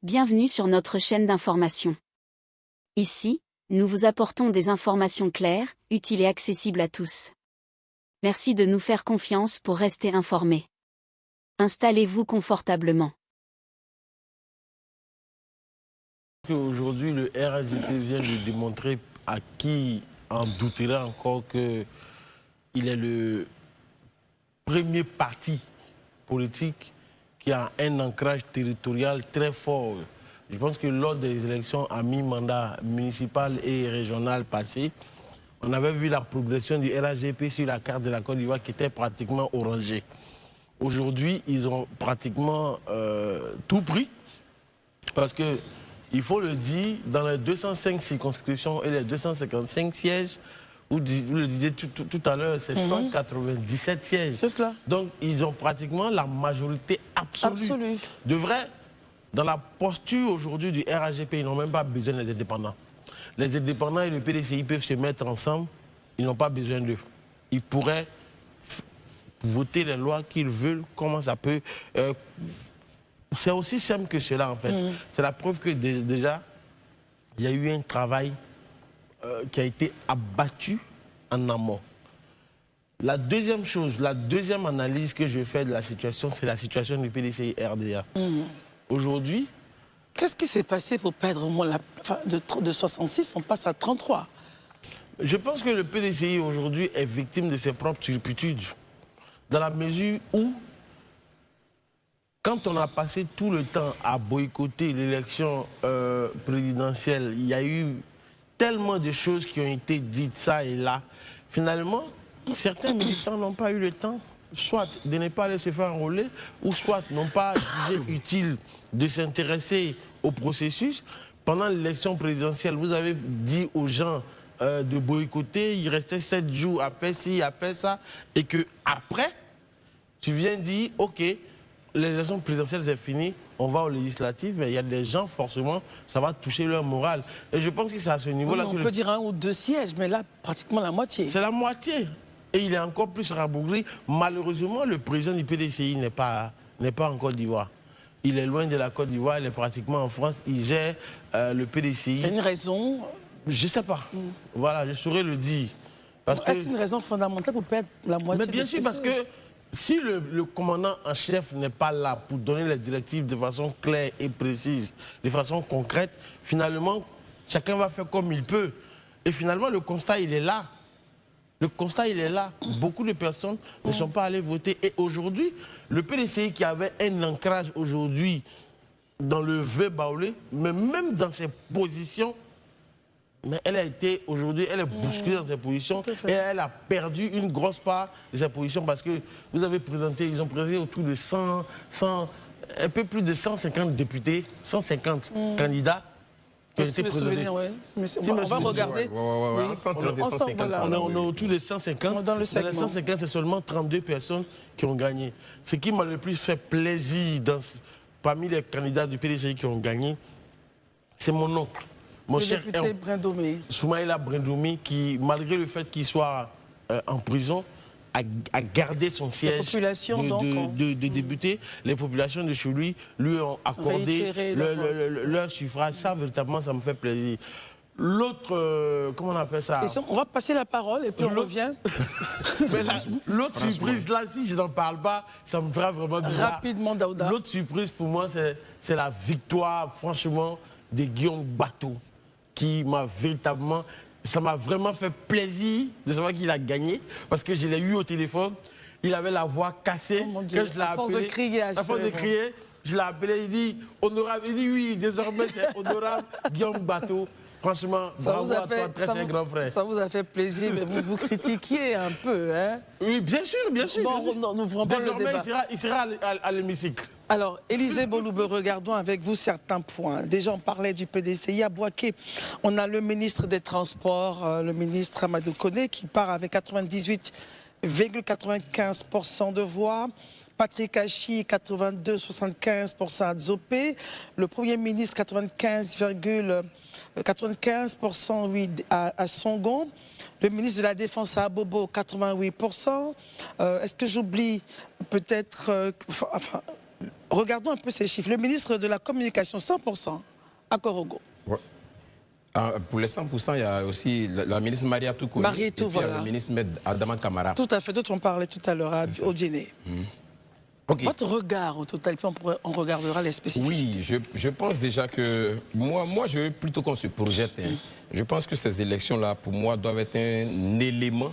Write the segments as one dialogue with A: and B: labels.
A: Bienvenue sur notre chaîne d'information. Ici, nous vous apportons des informations claires, utiles et accessibles à tous. Merci de nous faire confiance pour rester informés. Installez-vous confortablement.
B: Aujourd'hui, le RHDP vient de démontrer à qui en douterait encore qu'il est le premier parti politique qui a un ancrage territorial très fort. Je pense que lors des élections à mi-mandat municipal et régional passé, on avait vu la progression du RHDP sur la carte de la Côte d'Ivoire qui était pratiquement orangée. Aujourd'hui, ils ont pratiquement tout pris parce que, il faut le dire, dans les 205 circonscriptions et les 255 sièges, vous le disiez tout à l'heure, c'est 197 sièges.
C: C'est cela.
B: Donc, ils ont pratiquement la majorité absolue. De vrai, dans la posture aujourd'hui du RHDP, ils n'ont même pas besoin des indépendants. Les indépendants et le PDCI peuvent se mettre ensemble, ils n'ont pas besoin d'eux. Ils pourraient voter les lois qu'ils veulent, comment ça peut... c'est aussi simple que cela, en fait. C'est la preuve que déjà, il y a eu un travail qui a été abattu en amont. La deuxième chose, la deuxième analyse que je fais de la situation, c'est la situation du PDCI-RDA. Aujourd'hui...
C: Qu'est-ce qui s'est passé pour perdre au moins de 66, on passe à 33?
B: Je pense que le PDCI aujourd'hui est victime de ses propres turpitudes. Dans la mesure où, quand on a passé tout le temps à boycotter l'élection présidentielle, il y a eu tellement de choses qui ont été dites ça et là. Finalement, certains militants n'ont pas eu le temps, soit de ne pas aller se faire enrôler, ou soit n'ont pas jugé utile de s'intéresser au processus. Pendant l'élection présidentielle, vous avez dit aux gens de boycotter, il restait 7 jours à faire ci, à faire ça, et que après, tu viens dire, ok, l'élection présidentielle c'est fini, on va aux législatives, mais il y a des gens, forcément, ça va toucher leur morale. Et je pense que c'est à ce niveau-là que...
C: On peut dire 1 ou 2 sièges, mais là, pratiquement la moitié.
B: C'est la moitié. Et il est encore plus rabougri. Malheureusement, le président du PDCI n'est pas en Côte d'Ivoire. Il est loin de la Côte d'Ivoire, il est pratiquement en France. Il gère le PDCI.
C: Il y a une raison?
B: Je ne sais pas. Voilà, je saurais le dire.
C: Est-ce une raison fondamentale pour perdre la moitié?
B: Mais bien sûr, parce que si le commandant en chef n'est pas là pour donner les directives de façon claire et précise, de façon concrète, finalement, chacun va faire comme il peut. Et finalement, le constat, il est là. Le constat, il est là. Beaucoup de personnes ne sont pas allées voter. Et aujourd'hui, le PDCI qui avait un ancrage aujourd'hui dans le vœu baoulé, mais même dans ses positions, mais elle a été aujourd'hui, elle est bousculée dans ses positions et elle a perdu une grosse part de ses positions parce que vous avez présenté, ils ont présenté autour de 100, un peu plus de 150 députés, 150 candidats.
C: On va regarder.
B: On est autour de 150. Dans les 150, c'est seulement 32 personnes qui ont gagné. Ce qui m'a le plus fait plaisir parmi les candidats du PDCI qui ont gagné, c'est mon oncle. Mon cher
C: député Brindomé.
B: Soumaïla Brindomé, qui, malgré le fait qu'il soit en prison, a gardé son siège de député. Les populations de chez lui ont accordé leur suffrage. Ça, véritablement, ça me fait plaisir. L'autre, comment on appelle ça?
C: On va passer la parole et puis on revient.
B: L'autre surprise, là, si je n'en parle pas, ça me fera vraiment bizarre.
C: Rapidement, Daouda.
B: L'autre surprise, pour moi, c'est la victoire, franchement, de Guillaume Bateau, qui m'a véritablement... Ça m'a vraiment fait plaisir de savoir qu'il a gagné, parce que je l'ai eu au téléphone. Il avait la voix cassée.
C: Oh, Dieu,
B: quand je l'ai appelé,
C: force de crier,
B: à force de crier, je l'ai appelé, il dit honorable. Il dit oui, désormais c'est honorable Guillaume Bateau. Franchement, bravo à toi, très cher grand frère.
C: Ça vous a fait plaisir, mais vous critiquiez un peu, hein?
B: Oui, bien sûr, bien sûr.
C: Bon,
B: bien sûr.
C: nous ferons pas le débat.
B: Il sera à l'hémicycle.
C: Alors, Élisée Boloube, regardons avec vous certains points. Déjà, on parlait du PDCI à Boaké. On a le ministre des Transports, le ministre Amadou Koné, qui part avec 98,95% de voix. Patrick Hachi, 82,75% à Zopé. Le Premier ministre, 95% oui, à Songon. Le ministre de la Défense à Abobo, 88%. Est-ce que j'oublie peut-être... regardons un peu ces chiffres. Le ministre de la Communication, 100% à Korogo.
D: Ouais. Pour les 100%, il y a aussi la ministre Maria Toukouni.
C: Marietou, voilà.
D: Il y a le ministre Adama Kamara.
C: Tout à fait, d'autres on parlait tout à l'heure au dîner.
D: Okay.
C: Votre regard au total, puis on regardera les spécificités.
D: Oui, je pense déjà que moi je veux plutôt qu'on se projette. Hein. Je pense que ces élections-là, pour moi, doivent être un élément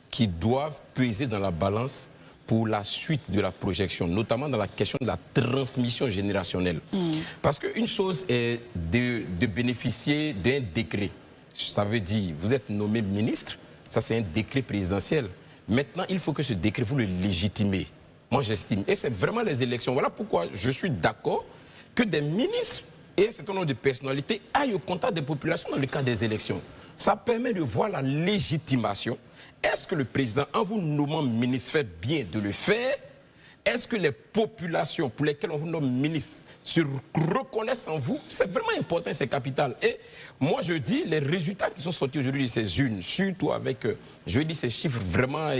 D: qui doit peser dans la balance pour la suite de la projection, notamment dans la question de la transmission générationnelle. Parce qu'une chose est de bénéficier d'un décret. Ça veut dire, vous êtes nommé ministre, ça c'est un décret présidentiel. Maintenant, il faut que ce décret, vous le légitimez. Moi, j'estime. Et c'est vraiment les élections. Voilà pourquoi je suis d'accord que des ministres et un certain nombre de personnalités aillent au contact des populations dans le cadre des élections. Ça permet de voir la légitimation. Est-ce que le président, en vous nommant ministre, fait bien de le faire? Est-ce que les populations pour lesquelles on vous nomme ministre se reconnaissent en vous? C'est vraiment important, c'est capital. Et moi, je dis, les résultats qui sont sortis aujourd'hui de ces urnes, surtout avec, je dis, ces chiffres vraiment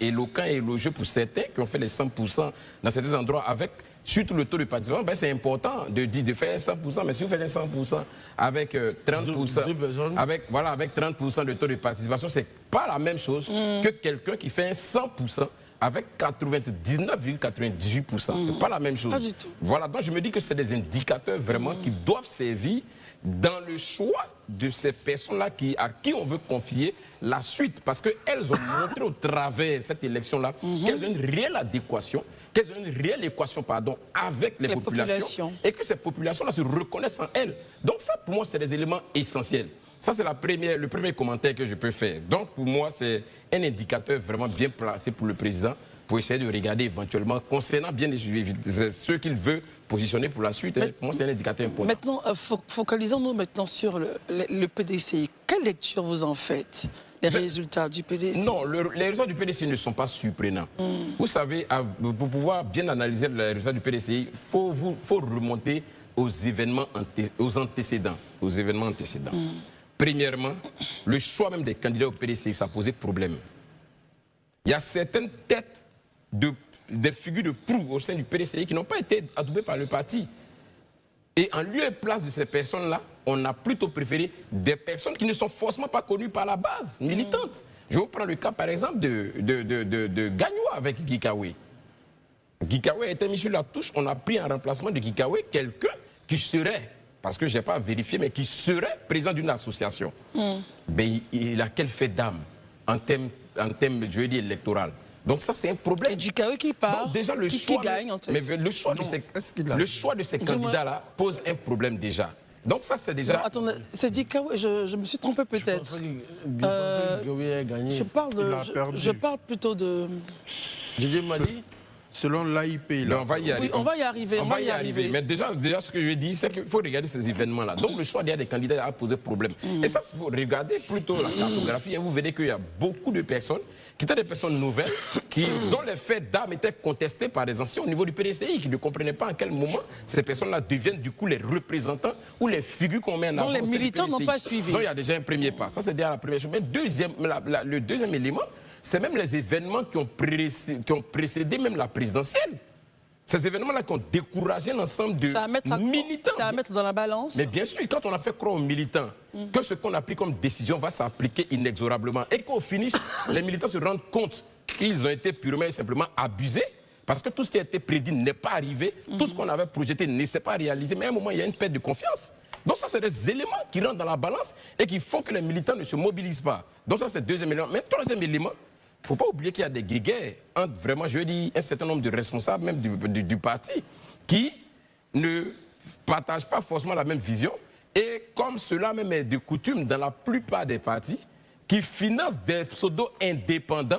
D: éloquents et élogieux pour certains qui ont fait les 100% dans certains endroits avec surtout le taux de participation, ben c'est important de faire 100%, mais si vous faites 100% avec 30%, avec 30% de taux de participation, c'est pas la même chose que quelqu'un qui fait 100% avec 99,98%. C'est pas la même chose.
C: Pas du tout.
D: Voilà, donc je me dis que c'est des indicateurs vraiment qui doivent servir dans le choix de ces personnes-là à qui on veut confier la suite. Parce qu'elles ont montré au travers de cette élection-là qu'elles ont une réelle adéquation, qu'elles ont une réelle équation avec les populations. Et que ces populations-là se reconnaissent en elles. Donc ça, pour moi, c'est des éléments essentiels. Ça, c'est le premier commentaire que je peux faire. Donc, pour moi, c'est un indicateur vraiment bien placé pour le président pour essayer de regarder éventuellement, concernant bien ceux qu'il veut positionner pour la suite. Pour moi, c'est un indicateur important.
C: Maintenant, focalisons-nous maintenant sur le PDCI. Quelle lecture vous en faites? Les résultats du PDCI? Non,
D: les résultats du PDCI ne sont pas surprenants. Vous savez, pour pouvoir bien analyser les résultats du PDCI, il faut remonter aux événements antécédents. Premièrement, le choix même des candidats au PDCI, ça posait problème. Il y a certaines têtes des figures de proue au sein du PDCI qui n'ont pas été adoubées par le parti. Et en lieu et place de ces personnes-là, on a plutôt préféré des personnes qui ne sont forcément pas connues par la base militante. Je vous prends le cas, par exemple, de Gagnoua avec Guy Kawe. Guy Kawe était mis sur la touche. On a pris en remplacement de Guy Kawe quelqu'un qui serait, parce que je n'ai pas vérifié, mais qui serait président d'une association. Ben, il a quel fait d'âme en termes, je veux dire, électoral. Donc ça, c'est un problème.
C: Et du chaos qui part,
D: donc, déjà, qui gagne en tête. Mais le choix de ces candidats-là pose un problème déjà. Donc ça, c'est déjà...
C: Non, attendez, c'est Dikawe, je me suis trompé peut-être. Je parle plutôt de...
B: Didier Mali, selon l'AIP.
D: On va y arriver.
C: Oui, on va y arriver.
D: On va y arriver. Mais déjà, ce que je dis, c'est qu'il faut regarder ces événements-là. Donc le choix des candidats a posé problème. Et ça, il faut regarder plutôt la cartographie. Et vous verrez qu'il y a beaucoup de personnes qui étaient des personnes nouvelles, dont les faits d'armes étaient contestés par des anciens au niveau du PDCI, qui ne comprenaient pas à quel moment ces personnes-là deviennent du coup les représentants ou les figures qu'on met en avant.
C: Donc les militants n'ont pas suivi.
D: Donc il y a déjà un premier pas. Ça, c'est déjà la première chose. Mais le deuxième élément, c'est même les événements qui ont précédé même la présidentielle. Ces événements-là qui ont découragé l'ensemble de militants.
C: C'est à mettre dans la balance.
D: Mais bien sûr, quand on a fait croire aux militants que ce qu'on a pris comme décision va s'appliquer inexorablement et qu'au finish, les militants se rendent compte qu'ils ont été purement et simplement abusés, parce que tout ce qui a été prédit n'est pas arrivé, tout ce qu'on avait projeté ne s'est pas réalisé, mais à un moment, il y a une perte de confiance. Donc ça, c'est des éléments qui rentrent dans la balance et qui font que les militants ne se mobilisent pas. Donc ça, c'est le deuxième élément. Mais troisième élément, il ne faut pas oublier qu'il y a des guéguerres entre vraiment, je dis, un certain nombre de responsables même du parti qui ne partagent pas forcément la même vision. Et comme cela même est de coutume dans la plupart des partis, qui financent des pseudos indépendants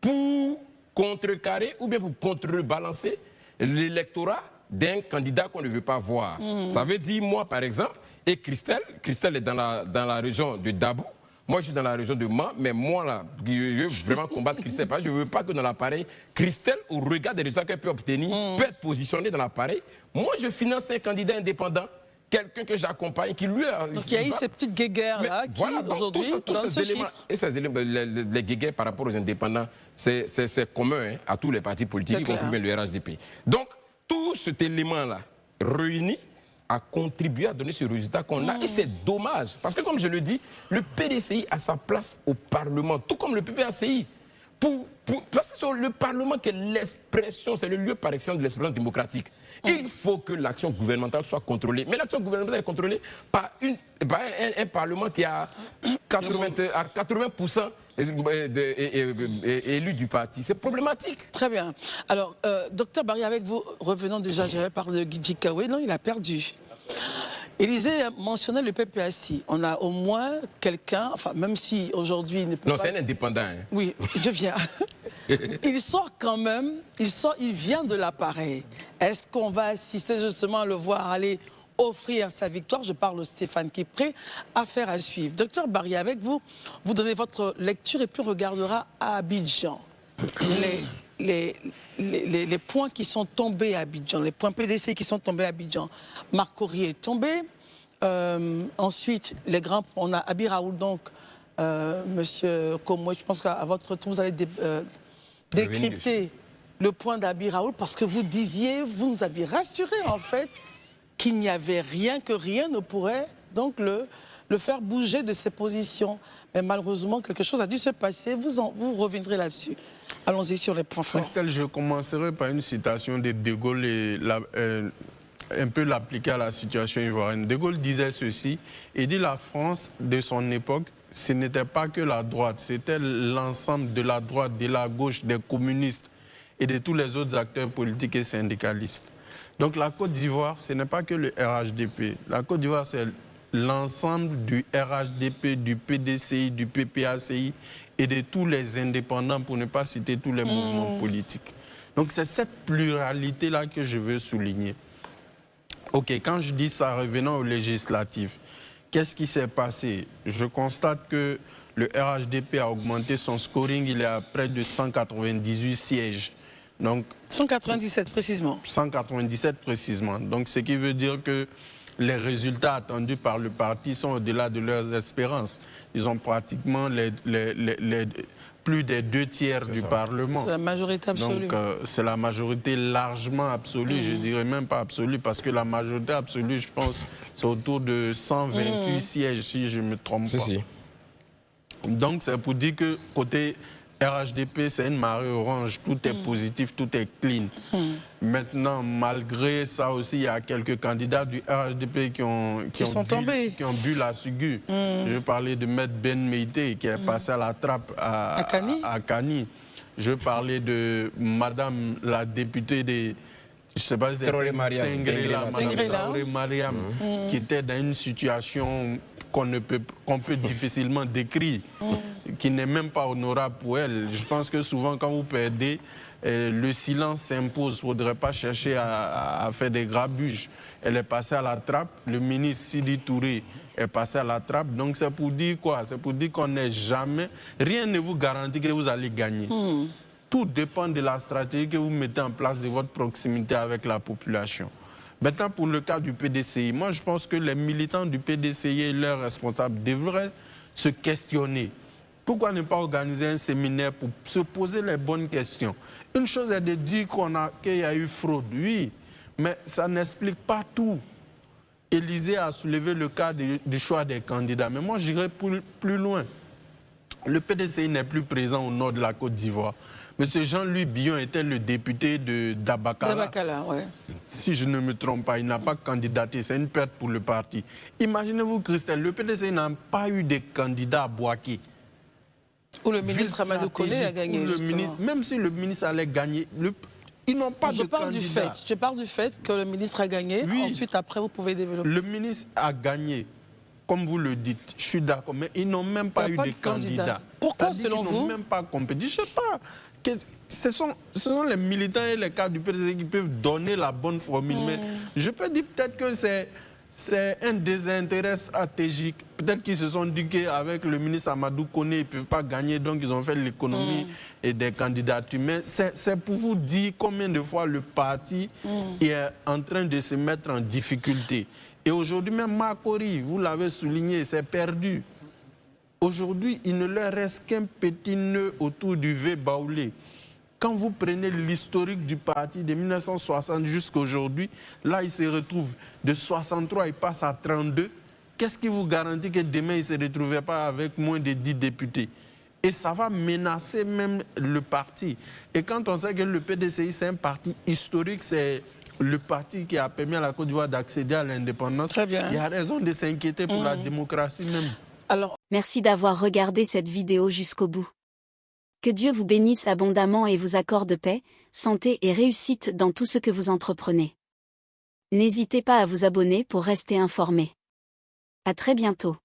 D: pour contrecarrer ou bien pour contrebalancer l'électorat d'un candidat qu'on ne veut pas voir. Ça veut dire, moi par exemple, et Christelle est dans la région de Dabou. Moi, je suis dans la région de Mans, mais moi, là, je veux vraiment combattre Christelle. Parce que je ne veux pas que dans l'appareil, Christelle, au regard des résultats qu'elle peut obtenir, peut être positionnée dans l'appareil. Moi, je finance un candidat indépendant, quelqu'un que j'accompagne, qui lui a...
C: Donc il y a eu ces petites guéguerres-là qui, aujourd'hui, donnent ce chiffre.
D: Et ces éléments, les guéguerres par rapport aux indépendants, c'est commun à tous les partis politiques, y compris le RHDP. Donc, tout cet élément-là réuni a contribué à donner ce résultat qu'on a. Et c'est dommage. Parce que, comme je le dis, le PDCI a sa place au Parlement, tout comme le PPACI. Parce que c'est le Parlement qui est l'expression, c'est le lieu par excellence de l'expression démocratique. Il faut que l'action gouvernementale soit contrôlée. Mais l'action gouvernementale est contrôlée par un Parlement qui a 80% élus du parti. C'est problématique.
C: Très bien. Alors, docteur Barry, avec vous, revenons déjà, j'avais parlé de Gidji Kawe, non, il a perdu. Élisée mentionnait le PPACI. On a au moins quelqu'un, enfin, même si aujourd'hui il ne peut pas...
D: Non, c'est un indépendant. Hein.
C: Oui, je viens. Il sort quand même, il vient de l'appareil. Est-ce qu'on va assister justement à le voir aller offrir sa victoire? Je parle au Stéphane qui est prêt à faire à suivre. Docteur Barry, avec vous, vous donnez votre lecture et puis on regardera à Abidjan les points qui sont tombés à Abidjan, les points PDC qui sont tombés à Abidjan. Marc Corrier est tombé. Ensuite, les grands, on a Abi Raoul, donc, monsieur Komwe, je pense qu'à votre tour, vous allez décrypter le point d'Abi Raoul, parce que vous disiez, vous nous aviez rassuré en fait, qu'il n'y avait rien, que rien ne pourrait donc le faire bouger de ses positions. Mais malheureusement, quelque chose a dû se passer. Vous reviendrez là-dessus. Allons-y sur les points forts.
E: Christelle, je commencerai par une citation de De Gaulle et un peu l'appliquer à la situation ivoirienne. De Gaulle disait ceci, il dit la France de son époque, ce n'était pas que la droite, c'était l'ensemble de la droite, de la gauche, des communistes et de tous les autres acteurs politiques et syndicalistes. Donc la Côte d'Ivoire, ce n'est pas que le RHDP. La Côte d'Ivoire, c'est l'ensemble du RHDP, du PDCI, du PPACI et de tous les indépendants, pour ne pas citer tous les mouvements politiques. Donc c'est cette pluralité-là que je veux souligner. Ok, quand je dis ça, revenons aux législatives, qu'est-ce qui s'est passé? Je constate que le RHDP a augmenté son scoring, il est à près de 198 sièges. Donc,
C: 197 précisément.
E: 197 précisément. Donc, ce qui veut dire que les résultats attendus par le parti sont au-delà de leurs espérances. Ils ont pratiquement plus des 2/3 du Parlement.
C: C'est la majorité absolue.
E: Donc, c'est la majorité largement absolue, je dirais même pas absolue, parce que la majorité absolue, je pense, c'est autour de 128 sièges, si je ne me trompe pas. Si. Donc, c'est pour dire que côté RHDP, c'est une marée orange, tout est positif, tout est clean. Maintenant, malgré ça aussi, il y a quelques candidats du RHDP qui ont bu la ciguë. Je parlais de Maître Ben Meïté qui est passé à la trappe à Kani. Je parlais de Madame la députée des... Je ne sais pas si c'est Traoré Mariam, qui était dans une situation qu'on peut difficilement décrire, qui n'est même pas honorable pour elle. Je pense que souvent, quand vous perdez, le silence s'impose. Il ne faudrait pas chercher à faire des grabuges. Elle est passée à la trappe. Le ministre Sidi Touré est passé à la trappe. Donc c'est pour dire quoi? C'est pour dire qu'on n'est jamais... Rien ne vous garantit que vous allez gagner. Tout dépend de la stratégie que vous mettez en place, de votre proximité avec la population. Maintenant, pour le cas du PDCI, moi je pense que les militants du PDCI et leurs responsables devraient se questionner. Pourquoi ne pas organiser un séminaire pour se poser les bonnes questions? Une chose est de dire qu'il y a eu fraude, oui, mais ça n'explique pas tout. Élysée a soulevé le cas du choix des candidats, mais moi j'irai plus loin. Le PDCI n'est plus présent au nord de la Côte d'Ivoire. Monsieur Jean-Louis Billon était le député d'Abakala.
C: D'Abakala, oui.
E: Si je ne me trompe pas, il n'a pas candidaté. C'est une perte pour le parti. Imaginez-vous, Christelle, le PDCI n'a pas eu de candidat à Boaké.
C: Où le ministre Amadou Koné a gagné, justement.
E: Même si le ministre allait gagner, ils n'ont pas de candidat.
C: Je parle du fait que le ministre a gagné. Oui. Ensuite, après, vous pouvez développer.
E: Le ministre a gagné. Comme vous le dites, je suis d'accord, mais ils n'ont même pas eu de candidat.
C: Pourquoi, selon vous?
E: Ils n'ont même pas compétit. Je ne sais pas. Ce sont les militants et les cadres du PDC qui peuvent donner la bonne formule. Mais je peux dire peut-être que c'est un désintérêt stratégique. Peut-être qu'ils se sont dit qu'avec le ministre Amadou Koné, ils ne peuvent pas gagner, donc ils ont fait l'économie et des candidatures. Mais c'est pour vous dire combien de fois le parti est en train de se mettre en difficulté. Et aujourd'hui, même Makori, vous l'avez souligné, c'est perdu. Aujourd'hui, il ne leur reste qu'un petit nœud autour du V Baoulé. Quand vous prenez l'historique du parti de 1960 jusqu'à aujourd'hui, là, il se retrouve de 63, il passe à 32. Qu'est-ce qui vous garantit que demain, il ne se retrouvera pas avec moins de 10 députés? Et ça va menacer même le parti. Et quand on sait que le PDCI, c'est un parti historique, c'est le parti qui a permis à la Côte d'Ivoire d'accéder à l'indépendance, il y a raison de s'inquiéter pour la démocratie même.
C: Alors,
A: Merci d'avoir regardé cette vidéo jusqu'au bout. Que Dieu vous bénisse abondamment et vous accorde paix, santé et réussite dans tout ce que vous entreprenez. N'hésitez pas à vous abonner pour rester informé. À très bientôt.